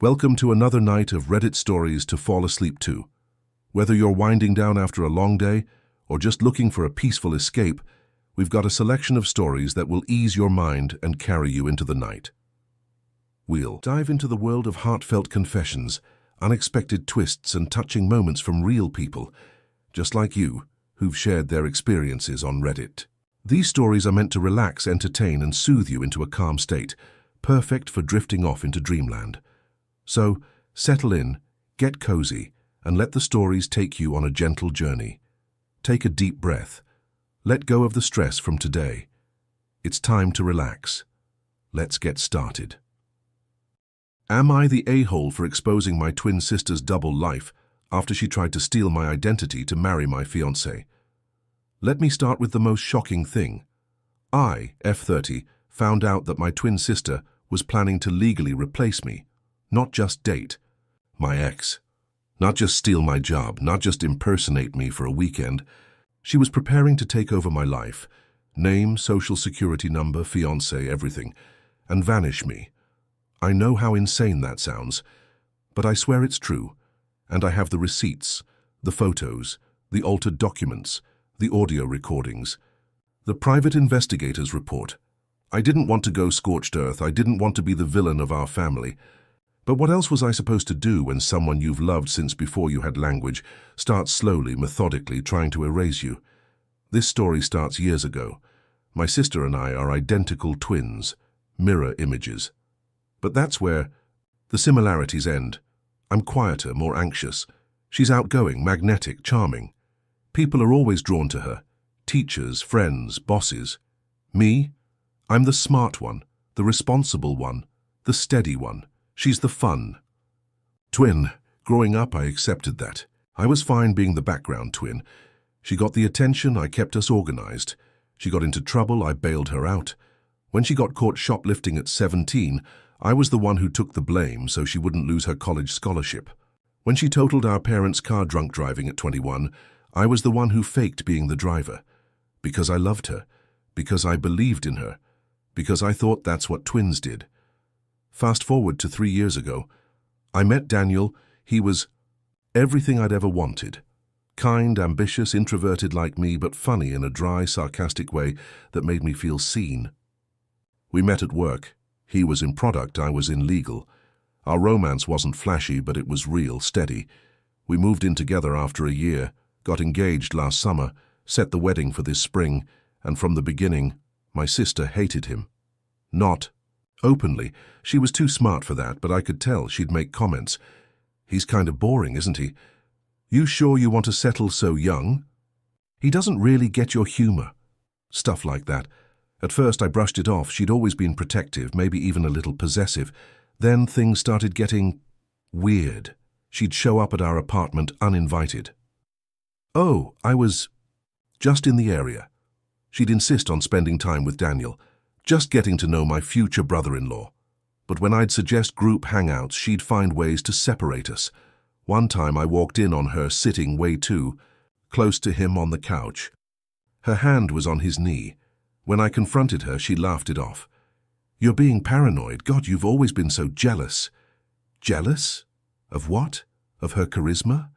Welcome to another night of Reddit stories to fall asleep to. Whether you're winding down after a long day or just looking for a peaceful escape, we've got a selection of stories that will ease your mind and carry you into the night. We'll dive into the world of heartfelt confessions, unexpected twists and touching moments from real people, just like you, who've shared their experiences on Reddit. These stories are meant to relax, entertain and soothe you into a calm state, perfect for drifting off into dreamland. So, settle in, get cozy, and let the stories take you on a gentle journey. Take a deep breath. Let go of the stress from today. It's time to relax. Let's get started. Am I the a-hole for exposing my twin sister's double life after she tried to steal my identity to marry my fiancé? Let me start with the most shocking thing. I, F30, found out that my twin sister was planning to legally replace me. Not just date my ex, not just steal my job, not just impersonate me for a weekend. She was preparing to take over my life, name, social security number, fiancé, everything, and vanish me. I know how insane that sounds, but I swear it's true, and I have the receipts, the photos, the altered documents, the audio recordings, the private investigator's report. I didn't want to go scorched earth. I didn't want to be the villain of our family. But what else was I supposed to do when someone you've loved since before you had language starts slowly, methodically trying to erase you? This story starts years ago. My sister and I are identical twins, mirror images. But that's where the similarities end. I'm quieter, more anxious. She's outgoing, magnetic, charming. People are always drawn to her. Teachers, friends, bosses. Me? I'm the smart one, the responsible one, the steady one. She's the fun twin. Growing up, I accepted that. I was fine being the background twin. She got the attention, I kept us organized. She got into trouble, I bailed her out. When she got caught shoplifting at 17, I was the one who took the blame so she wouldn't lose her college scholarship. When she totaled our parents' car drunk driving at 21, I was the one who faked being the driver. Because I loved her, because I believed in her, because I thought that's what twins did. Fast forward to 3 years ago, I met Daniel. He was everything I'd ever wanted. Kind, ambitious, introverted like me, but funny in a dry, sarcastic way that made me feel seen. We met at work. He was in product, I was in legal. Our romance wasn't flashy, but it was real, steady. We moved in together after a year, got engaged last summer, set the wedding for this spring, and from the beginning, my sister hated him. Not openly. She was too smart for that, but I could tell she'd make comments. He's kind of boring, isn't he? You sure you want to settle so young? He doesn't really get your humor. Stuff like that. At first I brushed it off. She'd always been protective, maybe even a little possessive. Then things started getting weird. She'd show up at our apartment uninvited. Oh, I was just in the area. She'd insist on spending time with Daniel, just getting to know my future brother-in-law. But when I'd suggest group hangouts, she'd find ways to separate us. One time I walked in on her sitting way too close to him on the couch. Her hand was on his knee. When I confronted her, she laughed it off. You're being paranoid. God, you've always been so jealous. Jealous? Of what? Of her charisma?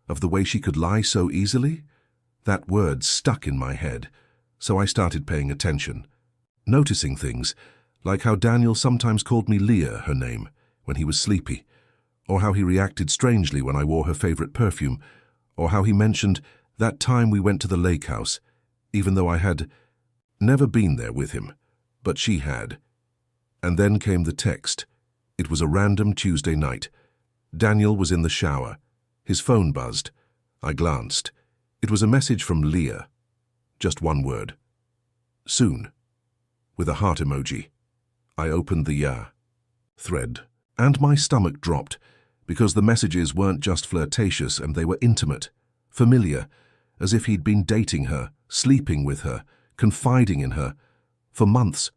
Of the way she could lie so easily? That word stuck in my head, so I started paying attention. Noticing things, like how Daniel sometimes called me Leah, her name, when he was sleepy, or how he reacted strangely when I wore her favorite perfume, or how he mentioned that time we went to the lake house, even though I had never been there with him, but she had. And then came the text. It was a random Tuesday night. Daniel was in the shower. His phone buzzed. I glanced. It was a message from Leah. Just one word. Soon. With a heart emoji. I opened the thread, and my stomach dropped, because the messages weren't just flirtatious and they were intimate, familiar, as if he'd been dating her, sleeping with her, confiding in her, for months.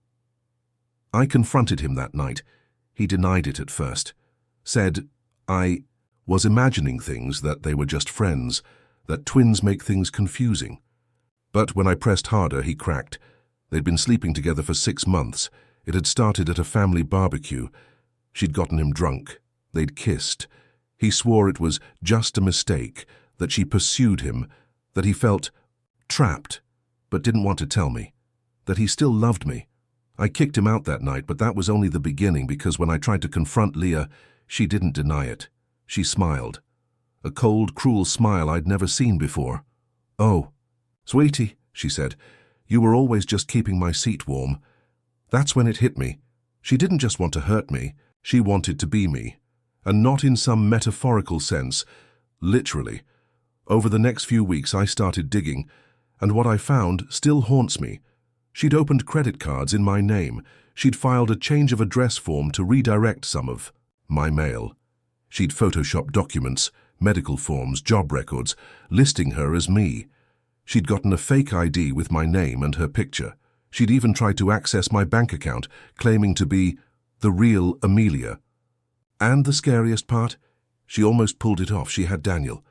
I confronted him that night. He denied it at first, said I was imagining things, that they were just friends, that twins make things confusing. But when I pressed harder, he cracked. They'd been sleeping together for 6 months. It had started at a family barbecue. She'd gotten him drunk. They'd kissed. He swore it was just a mistake, that she pursued him, that he felt trapped, but didn't want to tell me, that he still loved me. I kicked him out that night, but that was only the beginning, because when I tried to confront Leah, she didn't deny it. She smiled. A cold, cruel smile I'd never seen before. "Oh, sweetie," she said, "you were always just keeping my seat warm." That's when it hit me. She didn't just want to hurt me, she wanted to be me. And not in some metaphorical sense, literally. Over the next few weeks I started digging, and what I found still haunts me. She'd opened credit cards in my name. She'd filed a change of address form to redirect some of my mail. She'd photoshopped documents, medical forms, job records, listing her as me. She'd gotten a fake ID with my name and her picture. She'd even tried to access my bank account, claiming to be the real Amelia. And the scariest part? She almost pulled it off. She had Daniel.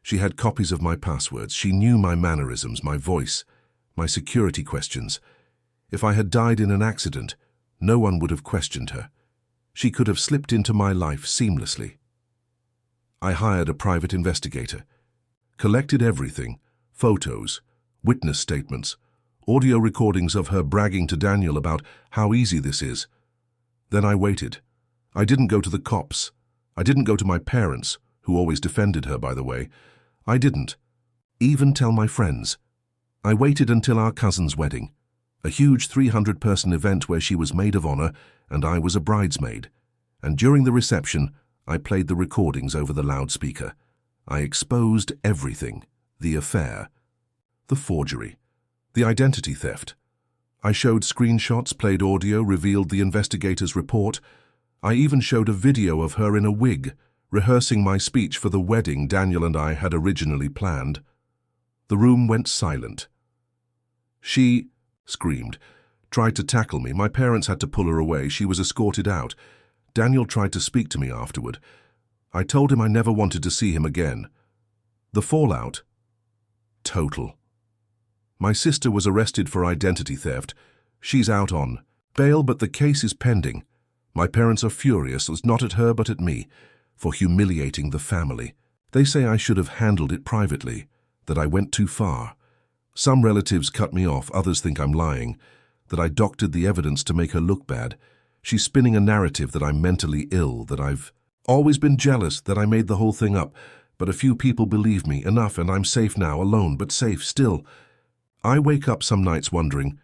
She had copies of my passwords. She knew my mannerisms, my voice, my security questions. If I had died in an accident, no one would have questioned her. She could have slipped into my life seamlessly. I hired a private investigator, collected everything, photos, witness statements, audio recordings of her bragging to Daniel about how easy this is. Then I waited. I didn't go to the cops. I didn't go to my parents, who always defended her, by the way. I didn't even tell my friends. I waited until our cousin's wedding, a huge 300-person event where she was maid of honor and I was a bridesmaid. And during the reception, I played the recordings over the loudspeaker. I exposed everything: the affair, the forgery, the identity theft. I showed screenshots, played audio, revealed the investigator's report. I even showed a video of her in a wig, rehearsing my speech for the wedding Daniel and I had originally planned. The room went silent. She screamed, tried to tackle me. My parents had to pull her away. She was escorted out. Daniel tried to speak to me afterward. I told him I never wanted to see him again. The fallout? Total. My sister was arrested for identity theft. She's out on bail, but the case is pending. My parents are furious, not at her but at me, for humiliating the family. They say I should have handled it privately, that I went too far. Some relatives cut me off, others think I'm lying, that I doctored the evidence to make her look bad. She's spinning a narrative that I'm mentally ill, that I've always been jealous, that I made the whole thing up. But a few people believe me, enough, and I'm safe now, alone, but safe still. I wake up some nights wondering,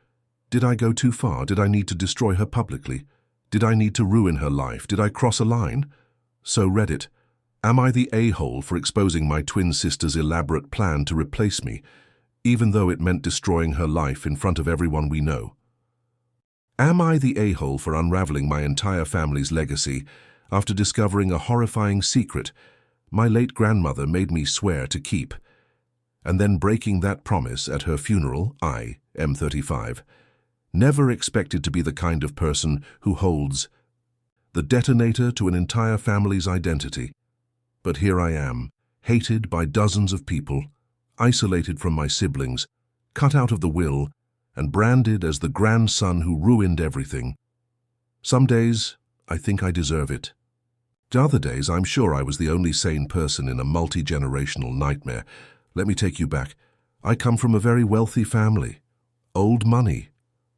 did I go too far? Did I need to destroy her publicly? Did I need to ruin her life? Did I cross a line? So Reddit, am I the a-hole for exposing my twin sister's elaborate plan to replace me, even though it meant destroying her life in front of everyone we know? Am I the a-hole for unraveling my entire family's legacy after discovering a horrifying secret my late grandmother made me swear to keep, and then breaking that promise at her funeral? I, M35, never expected to be the kind of person who holds the detonator to an entire family's identity. But here I am, hated by dozens of people, isolated from my siblings, cut out of the will, and branded as the grandson who ruined everything. Some days, I think I deserve it. Other days, I'm sure I was the only sane person in a multi-generational nightmare. Let me take you back. I come from a very wealthy family. Old money.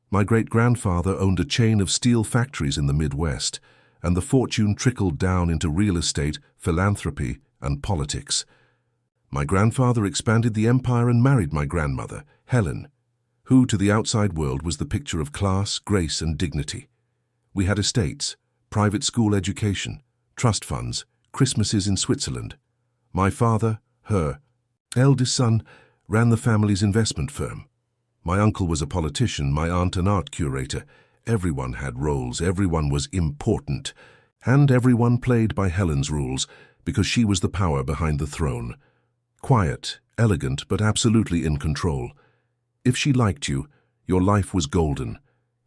My great-grandfather owned a chain of steel factories in the Midwest, and the fortune trickled down into real estate, philanthropy, and politics. My grandfather expanded the empire and married my grandmother, Helen, who to the outside world was the picture of class, grace, and dignity. We had estates, private school education, trust funds, Christmases in Switzerland. My father, her eldest son, ran the family's investment firm. My uncle was a politician, my aunt an art curator. Everyone had roles, everyone was important, and everyone played by Helen's rules because she was the power behind the throne. Quiet, elegant, but absolutely in control. If she liked you, your life was golden.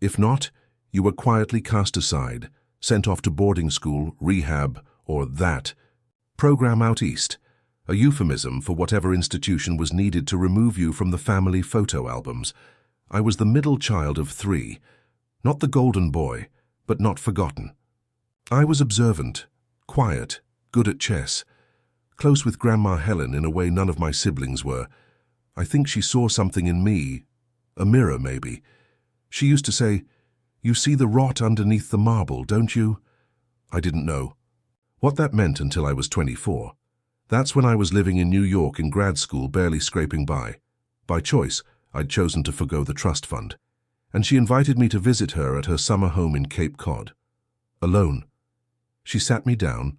If not, you were quietly cast aside, sent off to boarding school, rehab, or that program out east, a euphemism for whatever institution was needed to remove you from the family photo albums. I was the middle child of 3, not the golden boy, but not forgotten. I was observant, Quiet, good at chess, close with Grandma Helen in a way none of my siblings were. I think she saw something in me, a mirror maybe. She used to say, "You see the rot underneath the marble, don't you?" I didn't know what that meant until I was 24. That's when I was living in New York in grad school, barely scraping by. By choice, I'd chosen to forgo the trust fund, and she invited me to visit her at her summer home in Cape Cod. Alone. She sat me down,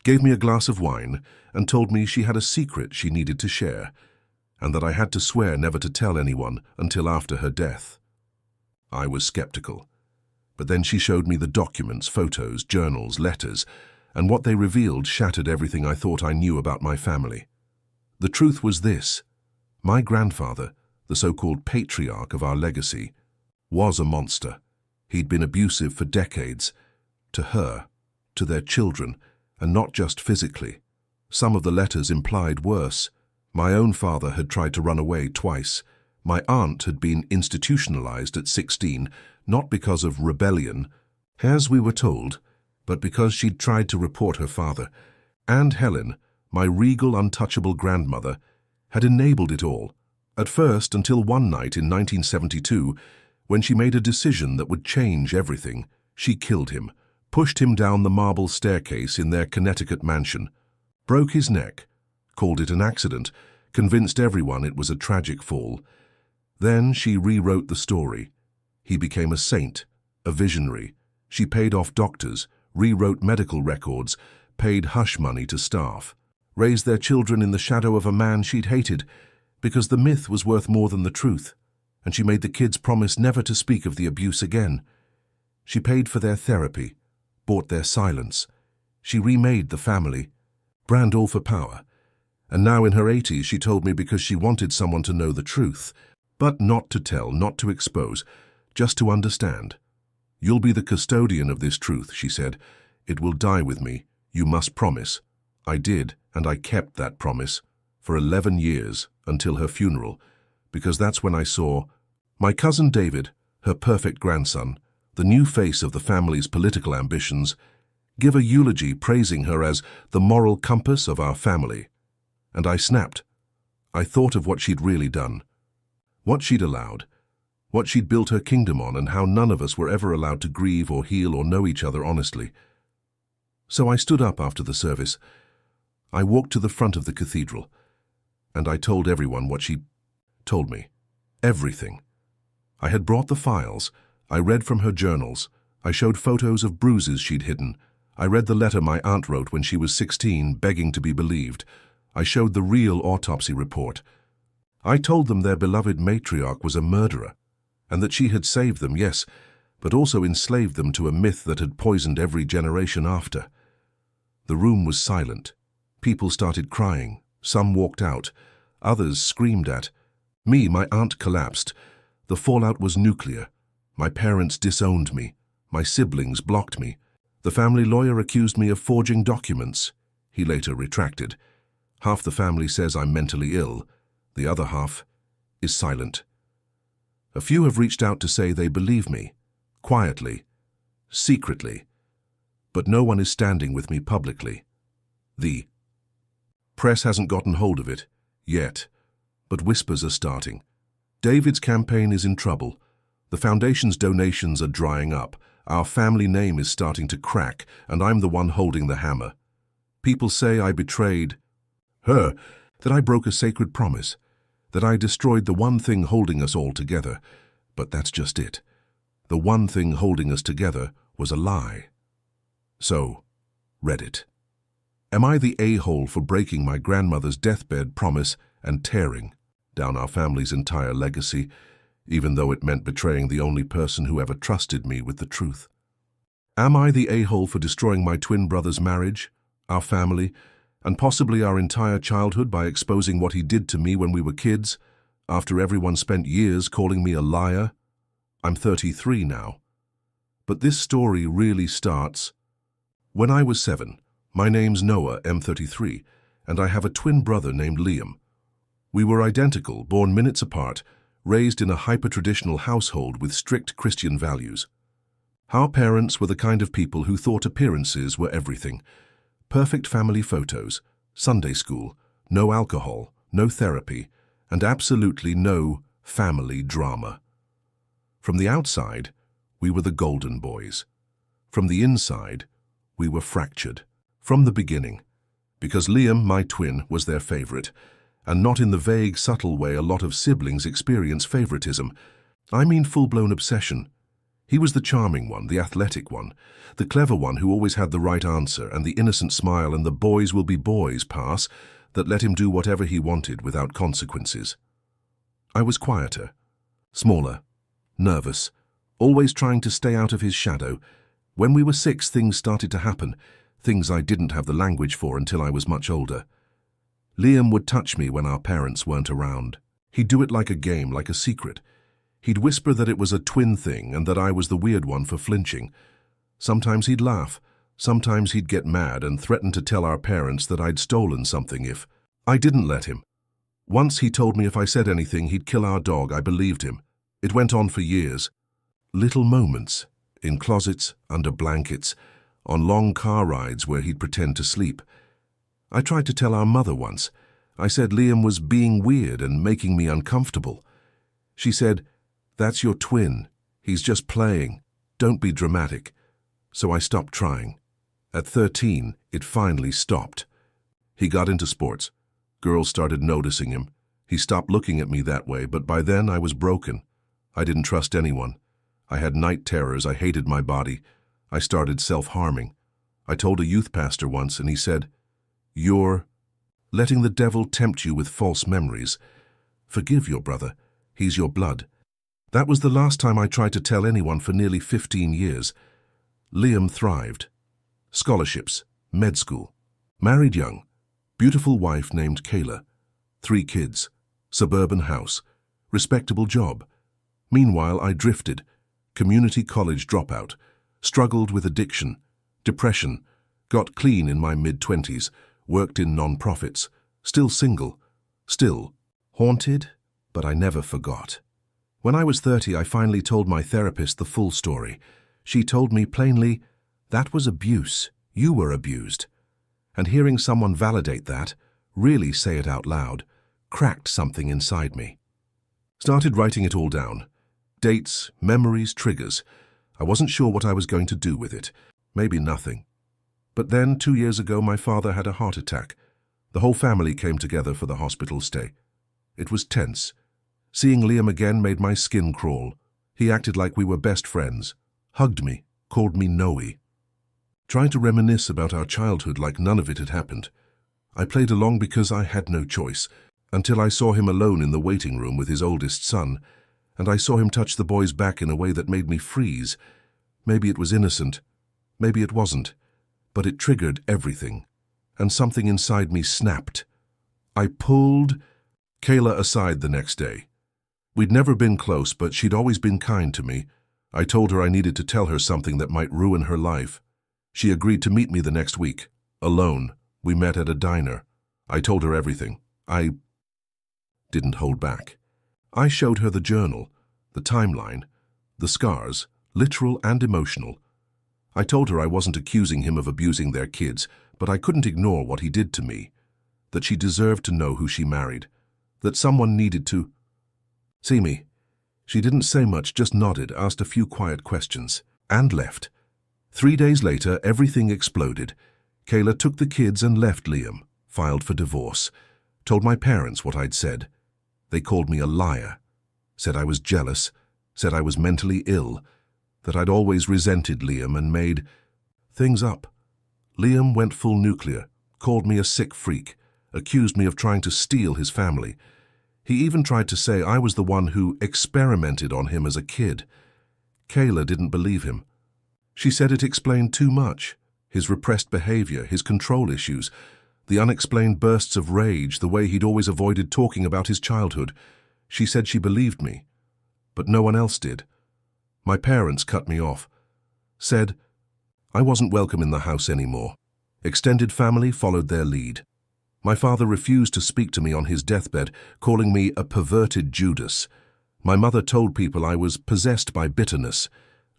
gave me a glass of wine, and told me she had a secret she needed to share, and that I had to swear never to tell anyone until after her death. I was skeptical, but then she showed me the documents, photos, journals, letters, and what they revealed shattered everything I thought I knew about my family. The truth was this: my grandfather, the so-called patriarch of our legacy, was a monster. He'd been abusive for decades, to her, to their children, and not just physically. Some of the letters implied worse. My own father had tried to run away twice. My aunt had been institutionalized at 16, not because of rebellion, as we were told, but because she'd tried to report her father. And Helen, my regal, untouchable grandmother, had enabled it all, at first until one night in 1972, when she made a decision that would change everything. She killed him, pushed him down the marble staircase in their Connecticut mansion, broke his neck, called it an accident, convinced everyone it was a tragic fall. Then she rewrote the story. He became a saint, a visionary. She paid off doctors, rewrote medical records, paid hush money to staff, raised their children in the shadow of a man she'd hated, because the myth was worth more than the truth, and she made the kids promise never to speak of the abuse again. She paid for their therapy, bought their silence. She remade the family, brand all for power. And now in her 80s she told me because she wanted someone to know the truth, but not to tell, not to expose, just to understand. "You'll be the custodian of this truth," she said. "It will die with me. You must promise." I did, and I kept that promise for 11 years until her funeral, because that's when I saw my cousin David, her perfect grandson, the new face of the family's political ambitions, give a eulogy praising her as the moral compass of our family. And I snapped. I thought of what she'd really done, what she'd allowed, what she'd built her kingdom on, and how none of us were ever allowed to grieve or heal or know each other honestly. So I stood up after the service. I walked to the front of the cathedral, and I told everyone what she told me. Everything. I had brought the files. I read from her journals. I showed photos of bruises she'd hidden. I read the letter my aunt wrote when she was 16, begging to be believed. I showed the real autopsy report. I told them their beloved matriarch was a murderer, and that she had saved them, yes, but also enslaved them to a myth that had poisoned every generation after. The room was silent. People started crying. Some walked out. Others screamed at. Me, my aunt collapsed. The fallout was nuclear. My parents disowned me. My siblings blocked me. The family lawyer accused me of forging documents. He later retracted. Half the family says I'm mentally ill. The other half is silent. A few have reached out to say they believe me, quietly, secretly, but no one is standing with me publicly. The press hasn't gotten hold of it, yet, but whispers are starting. David's campaign is in trouble. The foundation's donations are drying up. Our family name is starting to crack, and I'm the one holding the hammer. People say I betrayed her, that I broke a sacred promise, that I destroyed the one thing holding us all together. But that's just it. The one thing holding us together was a lie. So, Reddit. Am I the a-hole for breaking my grandmother's deathbed promise and tearing down our family's entire legacy, even though it meant betraying the only person who ever trusted me with the truth? Am I the a-hole for destroying my twin brother's marriage, our family, and possibly our entire childhood by exposing what he did to me when we were kids, after everyone spent years calling me a liar? I'm 33 now. But this story really starts when I was 7. My name's Noah, M33, and I have a twin brother named Liam. We were identical, born minutes apart, raised in a hyper-traditional household with strict Christian values. Our parents were the kind of people who thought appearances were everything. Perfect family photos, Sunday school, no alcohol, no therapy, and absolutely no family drama. From the outside, we were the golden boys. From the inside, we were fractured. From the beginning. Because Liam, my twin, was their favorite, and not in the vague, subtle way a lot of siblings experience favoritism. I mean full-blown obsession. He was the charming one, the athletic one, the clever one who always had the right answer and the innocent smile and the boys will be boys pass that let him do whatever he wanted without consequences. I was quieter, smaller, nervous, always trying to stay out of his shadow. When we were 6, things started to happen, things I didn't have the language for until I was much older. Liam would touch me when our parents weren't around. He'd do it like a game, like a secret. He'd whisper that it was a twin thing and that I was the weird one for flinching. Sometimes he'd laugh. Sometimes he'd get mad and threaten to tell our parents that I'd stolen something if I didn't let him. Once he told me if I said anything, he'd kill our dog. I believed him. It went on for years. Little moments, in closets, under blankets, on long car rides where he'd pretend to sleep. I tried to tell our mother once. I said Liam was being weird and making me uncomfortable. She said, "That's your twin. He's just playing. Don't be dramatic." So I stopped trying. At 13, it finally stopped. He got into sports. Girls started noticing him. He stopped looking at me that way, but by then I was broken. I didn't trust anyone. I had night terrors. I hated my body. I started self-harming. I told a youth pastor once, and he said, "You're letting the devil tempt you with false memories. Forgive your brother. He's your blood." That was the last time I tried to tell anyone for nearly 15 years. Liam thrived. Scholarships, med school, married young, beautiful wife named Kayla, 3 kids, suburban house, respectable job. Meanwhile, I drifted, community college dropout, struggled with addiction, depression, got clean in my mid-20s, worked in non-profits, still single, still haunted, but I never forgot. When I was 30, I finally told my therapist the full story. She told me plainly, "That was abuse. You were abused." And hearing someone validate that, really say it out loud, cracked something inside me. Started writing it all down. Dates, memories, triggers. I wasn't sure what I was going to do with it. Maybe nothing. But then, 2 years ago, my father had a heart attack. The whole family came together for the hospital stay. It was tense. Seeing Liam again made my skin crawl. He acted like we were best friends, hugged me, called me Noe. Tried to reminisce about our childhood like none of it had happened. I played along because I had no choice, until I saw him alone in the waiting room with his oldest son, and I saw him touch the boy's back in a way that made me freeze. Maybe it was innocent, maybe it wasn't. But it triggered everything, and something inside me snapped. I pulled Kayla aside the next day. We'd never been close, but she'd always been kind to me. I told her I needed to tell her something that might ruin her life. She agreed to meet me the next week, alone. We met at a diner. I told her everything. I didn't hold back. I showed her the journal, the timeline, the scars, literal and emotional. I told her I wasn't accusing him of abusing their kids, but I couldn't ignore what he did to me. That she deserved to know who she married. That someone needed to see me. She didn't say much, just nodded, asked a few quiet questions, and left. 3 days later, everything exploded. Kayla took the kids and left Liam, filed for divorce, told my parents what I'd said. They called me a liar, said I was jealous, said I was mentally ill, that I'd always resented Liam and made things up. Liam went full nuclear, called me a sick freak, accused me of trying to steal his family. He even tried to say I was the one who experimented on him as a kid. Kayla didn't believe him. She said it explained too much, his repressed behavior, his control issues, the unexplained bursts of rage, the way he'd always avoided talking about his childhood. She said she believed me, but no one else did. My parents cut me off, said I wasn't welcome in the house anymore. Extended family followed their lead. My father refused to speak to me on his deathbed, calling me a perverted Judas. My mother told people I was possessed by bitterness.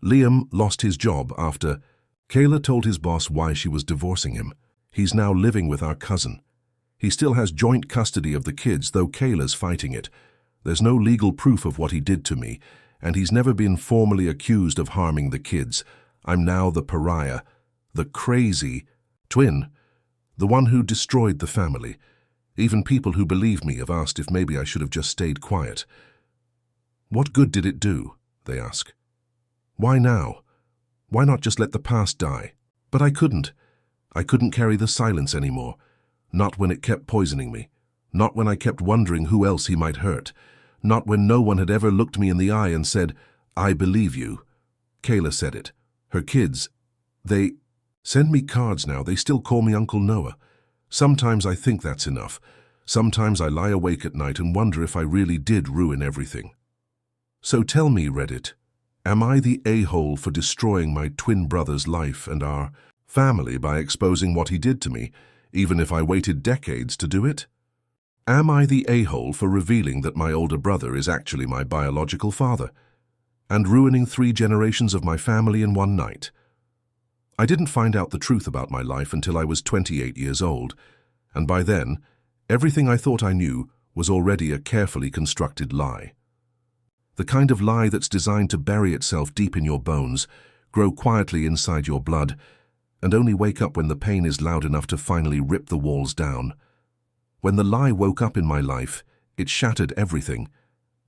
Liam lost his job after Kayla told his boss why she was divorcing him. He's now living with our cousin. He still has joint custody of the kids, though Kayla's fighting it. There's no legal proof of what he did to me, and he's never been formally accused of harming the kids. I'm now the pariah, the crazy twin, the one who destroyed the family. Even people who believe me have asked if maybe I should have just stayed quiet. What good did it do? They ask. Why now? Why not just let the past die? But I couldn't. I couldn't carry the silence anymore. Not when it kept poisoning me. Not when I kept wondering who else he might hurt. Not when no one had ever looked me in the eye and said, "I believe you." Kayla said it. Her kids, they send me cards now. They still call me Uncle Noah. Sometimes I think that's enough. Sometimes I lie awake at night and wonder if I really did ruin everything. So tell me, Reddit, am I the a-hole for destroying my twin brother's life and our family by exposing what he did to me, even if I waited decades to do it? Am I the a-hole for revealing that my older brother is actually my biological father and ruining 3 generations of my family in one night? I didn't find out the truth about my life until I was 28 years old, and by then, everything I thought I knew was already a carefully constructed lie. The kind of lie that's designed to bury itself deep in your bones, grow quietly inside your blood, and only wake up when the pain is loud enough to finally rip the walls down. When the lie woke up in my life, it shattered everything,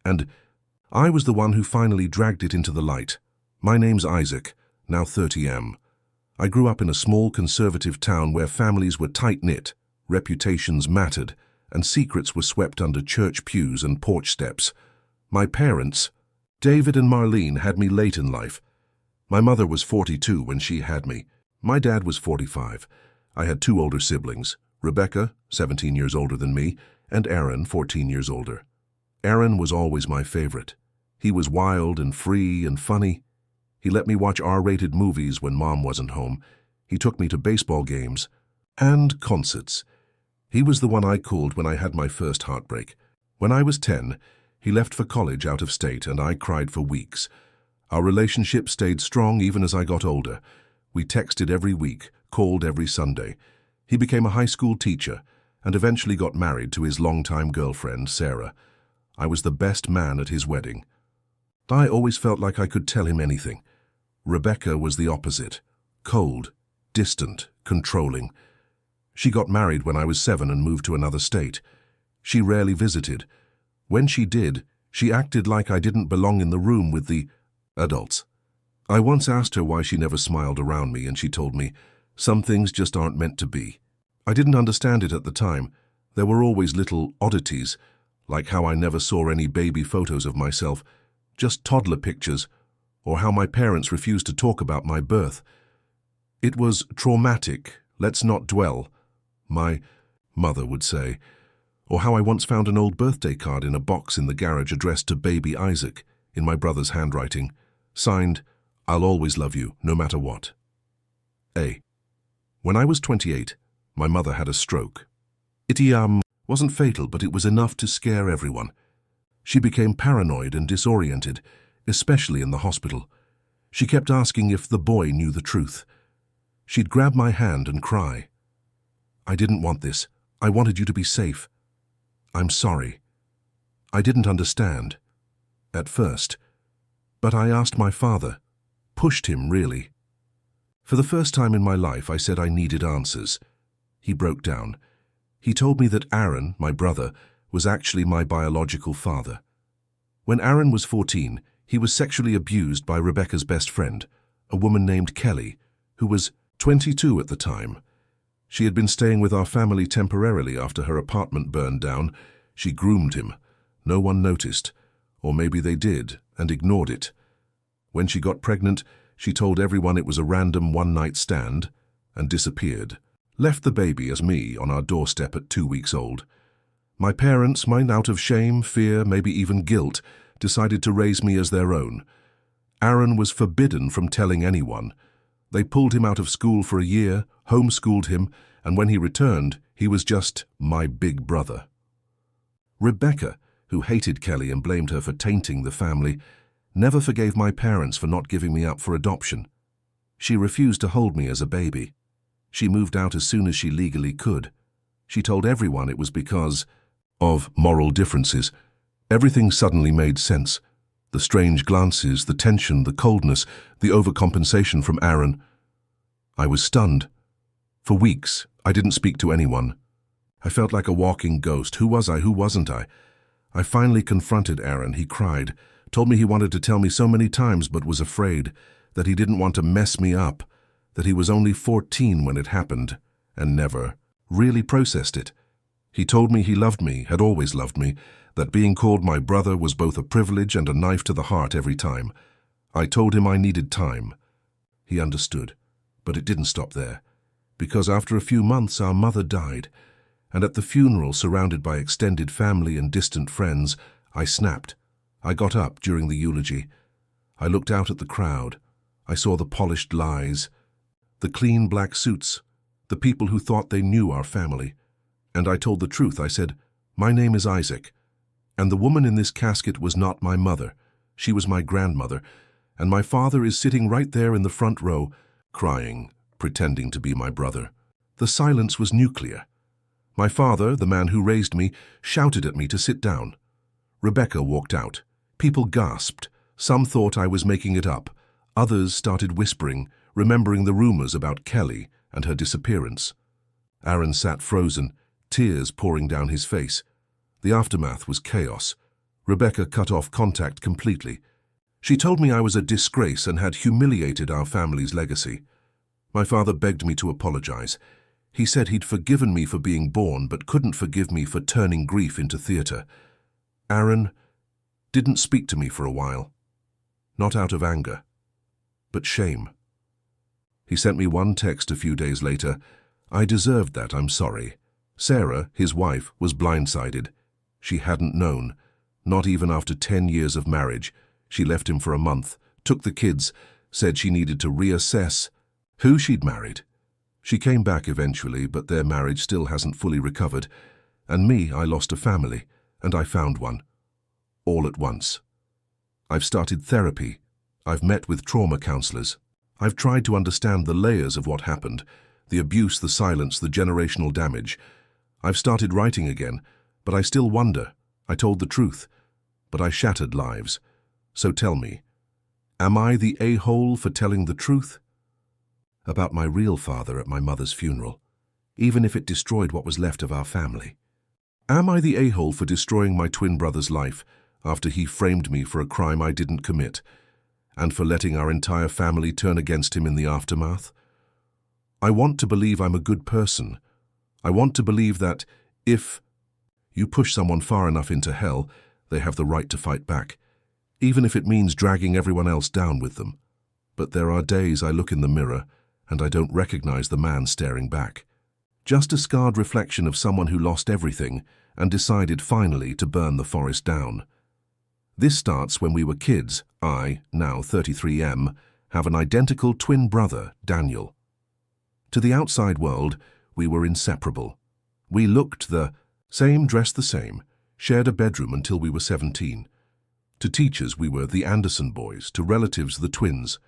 and I was the one who finally dragged it into the light. My name's Isaac, now 30M. I grew up in a small conservative town where families were tight-knit, reputations mattered, and secrets were swept under church pews and porch steps. My parents, David and Marlene, had me late in life. My mother was 42 when she had me. My dad was 45. I had 2 older siblings, Rebecca, 17 years older than me, and Aaron, 14 years older. Aaron was always my favorite. He was wild and free and funny. He let me watch R-rated movies when Mom wasn't home. He took me to baseball games and concerts. He was the one I called when I had my first heartbreak. When I was 10, he left for college out of state, and I cried for weeks. Our relationship stayed strong even as I got older. We texted every week, called every Sunday. He became a high school teacher and eventually got married to his longtime girlfriend, Sarah. I was the best man at his wedding. I always felt like I could tell him anything. Rebecca was the opposite. Cold, distant, controlling. She got married when I was 7 and moved to another state. She rarely visited. When she did, she acted like I didn't belong in the room with the adults. I once asked her why she never smiled around me, and she told me, "Some things just aren't meant to be." I didn't understand it at the time. There were always little oddities, like how I never saw any baby photos of myself, just toddler pictures, or how my parents refused to talk about my birth. It was traumatic, let's not dwell, my mother would say. Or how I once found an old birthday card in a box in the garage addressed to baby Isaac, in my brother's handwriting, signed, "I'll always love you, no matter what." When I was 28, my mother had a stroke. It wasn't fatal, but it was enough to scare everyone. She became paranoid and disoriented, especially in the hospital. She kept asking if the boy knew the truth. She'd grab my hand and cry. "I didn't want this. I wanted you to be safe. I'm sorry." I didn't understand at first, but I asked my father, pushed him really. For the first time in my life, I said I needed answers. He broke down. He told me that Aaron, my brother, was actually my biological father. When Aaron was 14, he was sexually abused by Rebecca's best friend, a woman named Kelly, who was 22 at the time. She had been staying with our family temporarily after her apartment burned down. She groomed him. No one noticed, or maybe they did and ignored it. When she got pregnant, she told everyone it was a random one-night stand and disappeared. Left the baby as me on our doorstep at 2 weeks old. My parents, mine out of shame, fear, maybe even guilt, decided to raise me as their own. Aaron was forbidden from telling anyone. They pulled him out of school for a year, homeschooled him, and when he returned, he was just my big brother. Rebecca, who hated Kelly and blamed her for tainting the family, never forgave my parents for not giving me up for adoption. She refused to hold me as a baby. She moved out as soon as she legally could. She told everyone it was because of moral differences. Everything suddenly made sense. The strange glances, the tension, the coldness, the overcompensation from Aaron. I was stunned. For weeks, I didn't speak to anyone. I felt like a walking ghost. Who was I? Who wasn't I? I finally confronted Aaron. He cried, told me he wanted to tell me so many times but was afraid, that he didn't want to mess me up, that he was only 14 when it happened, and never really processed it. He told me he loved me, had always loved me, that being called my brother was both a privilege and a knife to the heart every time. I told him I needed time. He understood, but it didn't stop there, because after a few months our mother died, and at the funeral, surrounded by extended family and distant friends, I snapped. I got up during the eulogy. I looked out at the crowd. I saw the polished lies, the clean black suits, the people who thought they knew our family. And I told the truth. I said, "My name is Isaac, and the woman in this casket was not my mother. She was my grandmother, and my father is sitting right there in the front row, crying, pretending to be my brother." The silence was nuclear. My father, the man who raised me, shouted at me to sit down. Rebecca walked out. People gasped. Some thought I was making it up. Others started whispering, remembering the rumors about Kelly and her disappearance. Aaron sat frozen, tears pouring down his face. The aftermath was chaos. Rebecca cut off contact completely. She told me I was a disgrace and had humiliated our family's legacy. My father begged me to apologize. He said he'd forgiven me for being born, but couldn't forgive me for turning grief into theater. Aaron didn't speak to me for a while. Not out of anger, but shame. He sent me one text a few days later. "I deserved that, I'm sorry." Sarah, his wife, was blindsided. She hadn't known. Not even after 10 years of marriage. She left him for a month, took the kids, said she needed to reassess who she'd married. She came back eventually, but their marriage still hasn't fully recovered. And me, I lost a family, and I found one. All at once. I've started therapy. I've met with trauma counselors. I've tried to understand the layers of what happened, the abuse, the silence, the generational damage. I've started writing again, but I still wonder. I told the truth, but I shattered lives. So tell me, am I the a-hole for telling the truth? About my real father at my mother's funeral, even if it destroyed what was left of our family. Am I the a-hole for destroying my twin brother's life after he framed me for a crime I didn't commit, and for letting our entire family turn against him in the aftermath? I want to believe I'm a good person. I want to believe that if you push someone far enough into hell, they have the right to fight back, even if it means dragging everyone else down with them. But there are days I look in the mirror and I don't recognize the man staring back. Just a scarred reflection of someone who lost everything and decided finally to burn the forest down. This starts when we were kids. I, now 33M, have an identical twin brother, Daniel. To the outside world, we were inseparable. We looked the same, dressed the same, shared a bedroom until we were 17. To teachers, we were the Anderson boys, to relatives, the twins.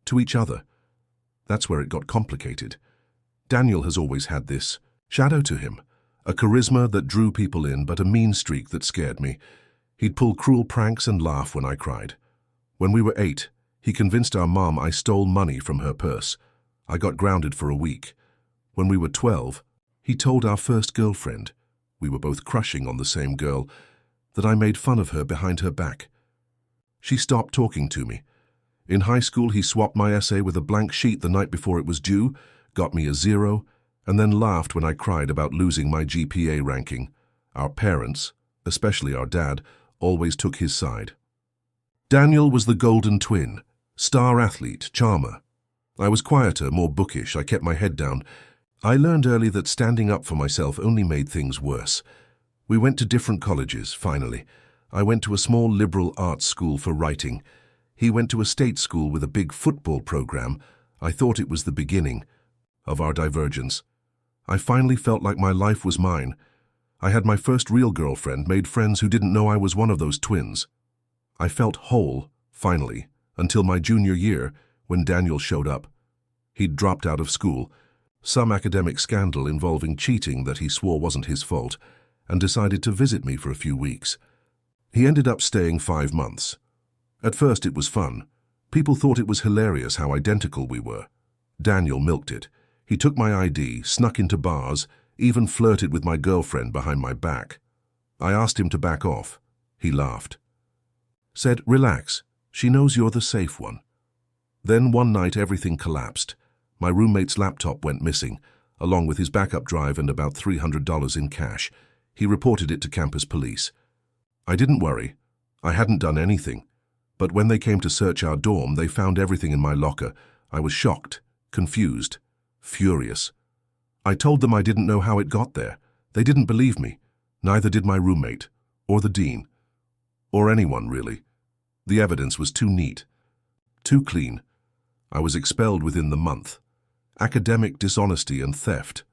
To each other. That's where it got complicated. Daniel has always had this shadow to him, a charisma that drew people in, but a mean streak that scared me. He'd pull cruel pranks and laugh when I cried. When we were 8, he convinced our mom I stole money from her purse. I got grounded for a week. When we were 12, he told our first girlfriend, we were both crushing on the same girl, that I made fun of her behind her back. She stopped talking to me. In high school, he swapped my essay with a blank sheet the night before it was due, got me a 0, and then laughed when I cried about losing my GPA ranking. Our parents, especially our dad, always took his side. Daniel was the golden twin, star athlete, charmer. I was quieter, more bookish. I kept my head down. I learned early that standing up for myself only made things worse. We went to different colleges, finally. I went to a small liberal arts school for writing. He went to a state school with a big football program. I thought it was the beginning of our divergence. I finally felt like my life was mine. I had my first real girlfriend, made friends who didn't know I was one of those twins. I felt whole, finally, until my junior year, when Daniel showed up. He'd dropped out of school, some academic scandal involving cheating that he swore wasn't his fault, and decided to visit me for a few weeks. He ended up staying 5 months. At first it was fun. People thought it was hilarious how identical we were. Daniel milked it. He took my ID, snuck into bars, even flirted with my girlfriend behind my back. I asked him to back off. He laughed. Said, "Relax, she knows you're the safe one." Then one night everything collapsed. My roommate's laptop went missing, along with his backup drive and about $300 in cash. He reported it to campus police. I didn't worry. I hadn't done anything. But when they came to search our dorm, they found everything in my locker. I was shocked, confused, furious. I told them I didn't know how it got there. They didn't believe me. Neither did my roommate, or the dean, or anyone, really. The evidence was too neat, too clean. I was expelled within the month. Academic dishonesty and theft.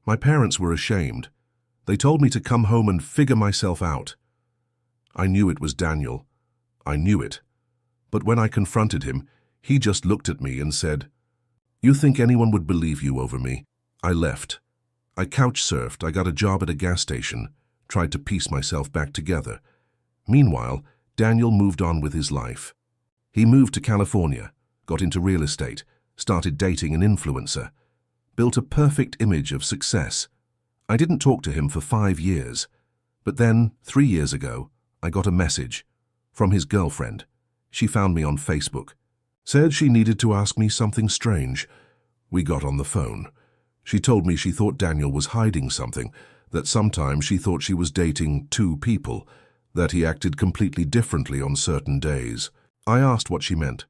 My parents were ashamed. They told me to come home and figure myself out. I knew it was Daniel. I knew it. But when I confronted him, he just looked at me and said, "You think anyone would believe you over me?" I left. I couch-surfed, I got a job at a gas station, tried to piece myself back together. Meanwhile, Daniel moved on with his life. He moved to California, got into real estate, started dating an influencer, built a perfect image of success. I didn't talk to him for 5 years, but then, 3 years ago, I got a message from his girlfriend. She found me on Facebook, said she needed to ask me something strange. We got on the phone. She told me she thought Daniel was hiding something, that sometimes she thought she was dating 2 people, that he acted completely differently on certain days. I asked what she meant.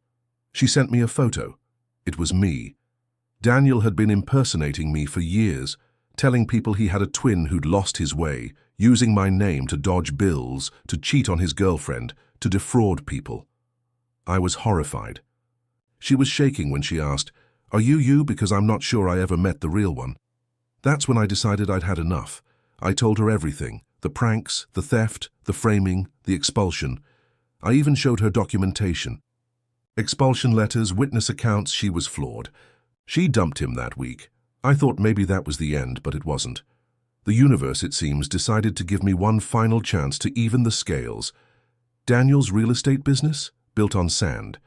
She sent me a photo. It was me. Daniel had been impersonating me for years, telling people he had a twin who'd lost his way, using my name to dodge bills, to cheat on his girlfriend, to defraud people. I was horrified. She was shaking when she asked, "Are you you? Because I'm not sure I ever met the real one." That's when I decided I'd had enough. I told her everything, the pranks, the theft, the framing, the expulsion. I even showed her documentation. Expulsion letters, witness accounts. She was floored. She dumped him that week. I thought maybe that was the end, but it wasn't. The universe, it seems, decided to give me one final chance to even the scales. Daniel's real estate business, built on sand.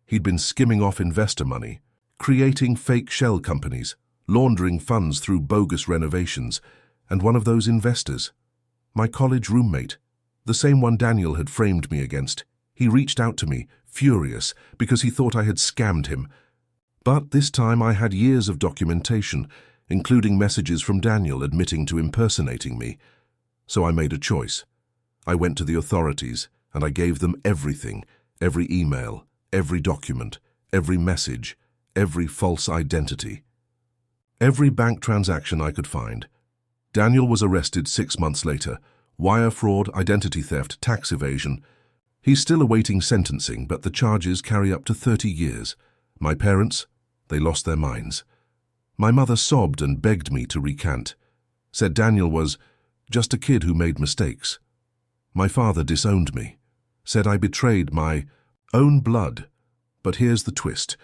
He'd been skimming off investor money, creating fake shell companies, laundering funds through bogus renovations, and one of those investors, my college roommate, the same one Daniel had framed me against. He reached out to me, furious, because he thought I had scammed him. But this time I had years of documentation, including messages from Daniel admitting to impersonating me. So I made a choice. I went to the authorities, and I gave them everything, every email, every document, every message, every false identity. Every bank transaction I could find. Daniel was arrested 6 months later. Wire fraud, identity theft, tax evasion. He's still awaiting sentencing, but the charges carry up to 30 years. My parents, they lost their minds. My mother sobbed and begged me to recant. Said Daniel was just a kid who made mistakes. My father disowned me. Said I betrayed my own blood. But here's the twist.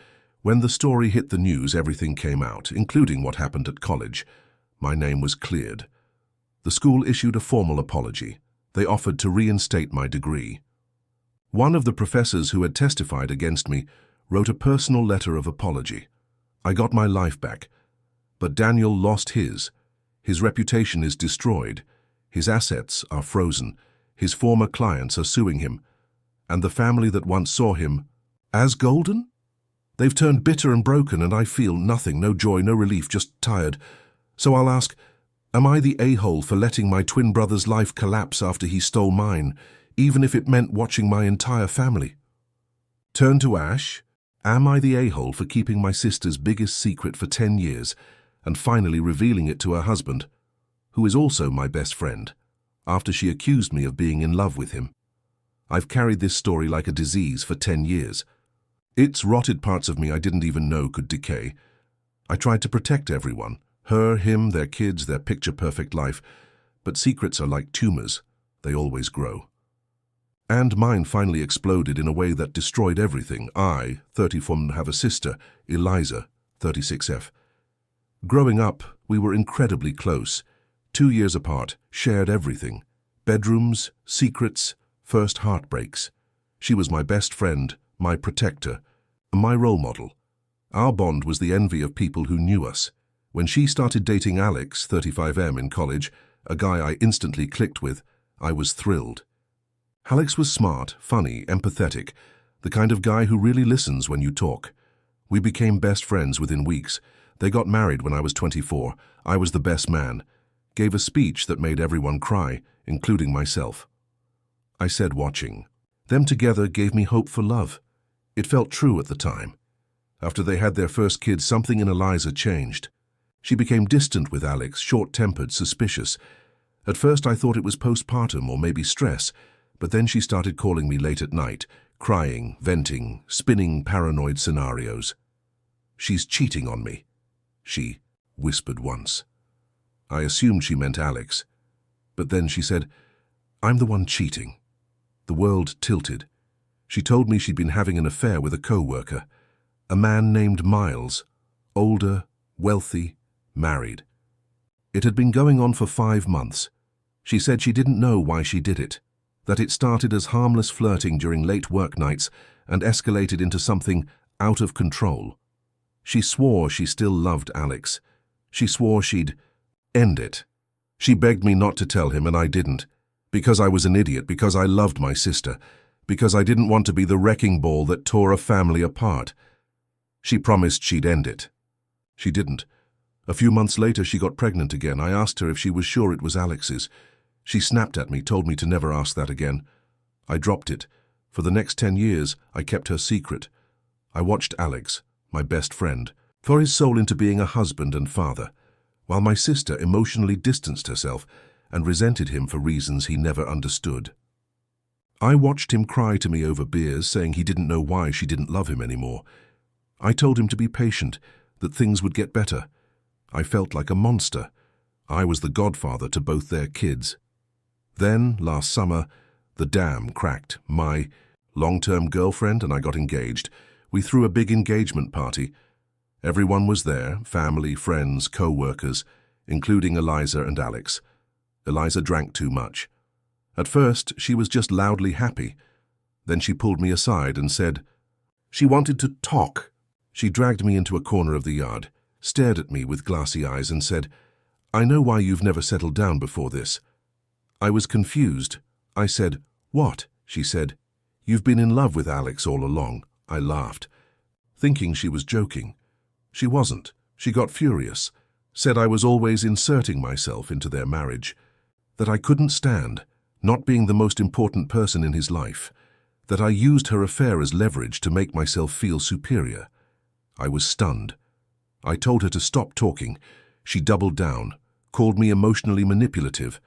When the story hit the news, everything came out, including what happened at college. My name was cleared. The school issued a formal apology. They offered to reinstate my degree. One of the professors who had testified against me wrote a personal letter of apology. I got my life back. But Daniel lost his. His reputation is destroyed. His assets are frozen. His former clients are suing him. And the family that once saw him as golden? They've turned bitter and broken, and I feel nothing, no joy, no relief, just tired. So I'll ask, am I the a-hole for letting my twin brother's life collapse after he stole mine, even if it meant watching my entire family? Turn to ash? Am I the a-hole for keeping my sister's biggest secret for 10 years and finally revealing it to her husband, who is also my best friend, after she accused me of being in love with him? I've carried this story like a disease for 10 years. It's rotted parts of me I didn't even know could decay. I tried to protect everyone, her, him, their kids, their picture-perfect life, but secrets are like tumors. They always grow. And mine finally exploded in a way that destroyed everything. I, 34, have a sister, Eliza, 36F. Growing up, we were incredibly close. 2 years apart, shared everything. Bedrooms, secrets, first heartbreaks. She was my best friend, my protector, my role model. Our bond was the envy of people who knew us. When she started dating Alex, 35M, in college, a guy I instantly clicked with, I was thrilled. Alex was smart, funny, empathetic, the kind of guy who really listens when you talk. We became best friends within weeks. They got married when I was 24. I was the best man. Gave a speech that made everyone cry, including myself. I said, watching. Them together gave me hope for love. It felt true at the time. After they had their first kid, something in Eliza changed. She became distant with Alex, short-tempered, suspicious. At first I thought it was postpartum or maybe stress, but then she started calling me late at night, crying, venting, spinning paranoid scenarios. "She's cheating on me," she whispered once. I assumed she meant Alex, but then she said, "I'm the one cheating." The world tilted. She told me she'd been having an affair with a co-worker, a man named Miles, older, wealthy, married. It had been going on for 5 months. She said she didn't know why she did it, that it started as harmless flirting during late work nights and escalated into something out of control. She swore she still loved Alex. She swore she'd end it. She begged me not to tell him, and I didn't, because I was an idiot, because I loved my sister, because I didn't want to be the wrecking ball that tore a family apart. She promised she'd end it. She didn't. A few months later, she got pregnant again. I asked her if she was sure it was Alex's. She snapped at me, told me to never ask that again. I dropped it. For the next 10 years, I kept her secret. I watched Alex, my best friend, pour his soul into being a husband and father, while my sister emotionally distanced herself and resented him for reasons he never understood. I watched him cry to me over beers, saying he didn't know why she didn't love him anymore. I told him to be patient, that things would get better. I felt like a monster. I was the godfather to both their kids. Then, last summer, the dam cracked. My long-term girlfriend and I got engaged. We threw a big engagement party. Everyone was there, family, friends, co-workers, including Eliza and Alex. Eliza drank too much. At first, she was just loudly happy. Then she pulled me aside and said she wanted to talk. She dragged me into a corner of the yard, stared at me with glassy eyes and said, "I know why you've never settled down before this." I was confused. I said, "What?" She said, "You've been in love with Alex all along." I laughed, thinking she was joking. She wasn't. She got furious, said I was always inserting myself into their marriage, that I couldn't stand not being the most important person in his life, that I used her affair as leverage to make myself feel superior. I was stunned. I told her to stop talking. She doubled down, called me emotionally manipulative,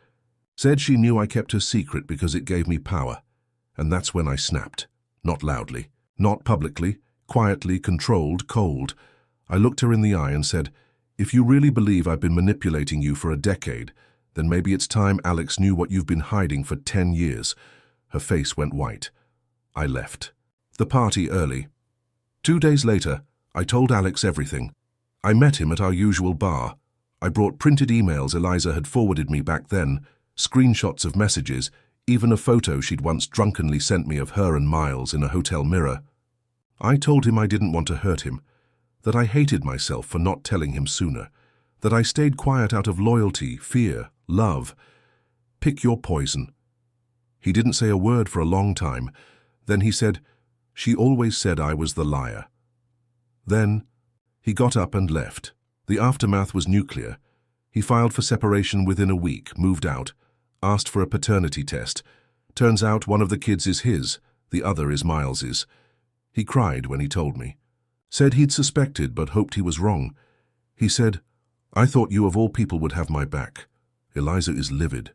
said she knew I kept her secret because it gave me power. And that's when I snapped. Not loudly, not publicly, quietly, controlled, cold. I looked her in the eye and said, "If you really believe I've been manipulating you for a decade, then maybe it's time Alex knew what you've been hiding for 10 years. Her face went white. I left the party early. 2 days later, I told Alex everything. I met him at our usual bar. I brought printed emails Eliza had forwarded me back then, screenshots of messages, even a photo she'd once drunkenly sent me of her and Miles in a hotel mirror. I told him I didn't want to hurt him, that I hated myself for not telling him sooner, that I stayed quiet out of loyalty, fear, love. Pick your poison. He didn't say a word for a long time. Then he said, "She always said I was the liar." Then he got up and left. The aftermath was nuclear. He filed for separation within a week, moved out, asked for a paternity test. Turns out one of the kids is his, the other is Miles's. He cried when he told me. Said he'd suspected but hoped he was wrong. He said, "I thought you of all people would have my back." Eliza is livid.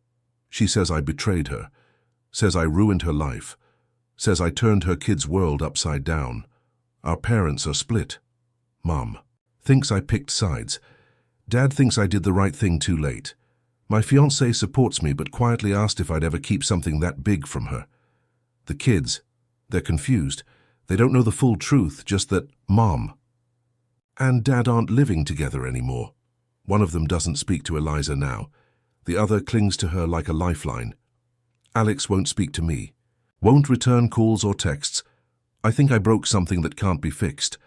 She says I betrayed her, says I ruined her life, says I turned her kid's world upside down. Our parents are split. Mom thinks I picked sides. Dad thinks I did the right thing too late. My fiancé supports me but quietly asked if I'd ever keep something that big from her. The kids, they're confused. They don't know the full truth, just that Mom and Dad aren't living together anymore. One of them doesn't speak to Eliza now. The other clings to her like a lifeline. Alex won't speak to me. Won't return calls or texts. I think I broke something that can't be fixed.